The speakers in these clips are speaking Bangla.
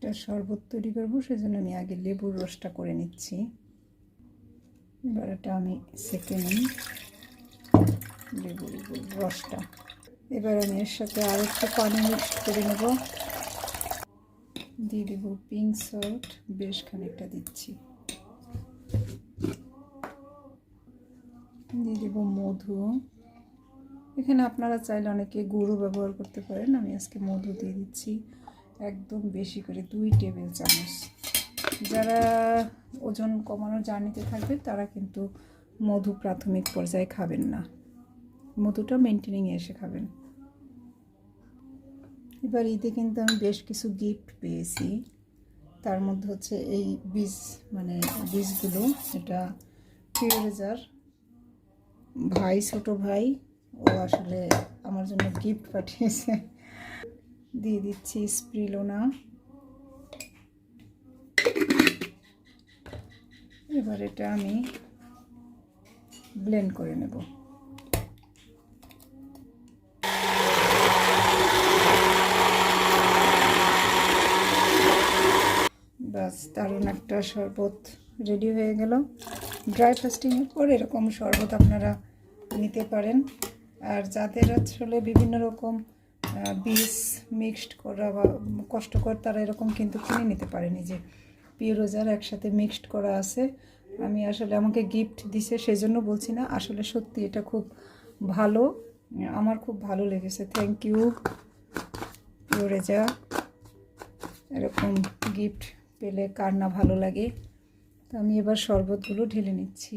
একটা শরবত তৈরি করবো, সেজন্য আমি আগে লেবুর রসটা করে নিচ্ছি। এবার এটা আমি সেঁকে নিই লেবুর রসটা। এবার আমি এর সাথে আর একটু পানি মিক্স করে নেব। দিয়ে দেবো পিঙ্ক সল্ট, বেশ খানিকটা দিচ্ছি। দিয়ে দেবো মধু। এখানে আপনারা চাইলে অনেকে গুঁড়ো ব্যবহার করতে পারেন, আমি আজকে মধু দিয়ে দিচ্ছি একদম বেশি করে 2 টেবিল চামচ। যারা ওজন কমানোর জার্নিতে থাকবে তারা কিন্তু মধু প্রাথমিক পর্যায়ে খাবেন না, মধুটা মেনটেনিংয়ে এসে খাবেন। এবার ঈদে কিন্তু আমি বেশ কিছু গিফট পেয়েছি, তার মধ্যে হচ্ছে এই বীজগুলো। এটা পিওরেজার ভাই, ছোট ভাই, ও আসলে আমার জন্য গিফট পাঠিয়েছে। দিয়ে দিচ্ছি স্প্রিলোনা। এবার এটা আমি ব্লেন্ড করে নেব। বাস, দারুণ একটা শরবত রেডি হয়ে গেল। ড্রাই ফাস্টিংয়ের পর এরকম শরবত আপনারা নিতে পারেন। আর যাদের আসলে বিভিন্ন রকম বীজ মিক্সড করা বা কষ্টকর, তারা এরকম কিন্তু কিনে নিতে পারেন। এই যে পিওরোজার একসাথে মিক্সড করা আছে। আমি আসলে আমাকে গিফট দিছে সেজন্য বলছি না, আসলে সত্যি এটা খুব ভালো, আমার খুব ভালো লেগেছে। থ্যাংক ইউ পিওরোজা। এরকম গিফট পেলে কার না ভালো লাগে। তো আমি এবার শরবতগুলো ঢেলে নিচ্ছি।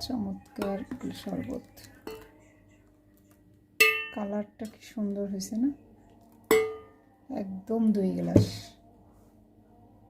চমৎকার শরবত, কালারটা কি সুন্দর হয়েছে না, একদম 2 গ্লাস।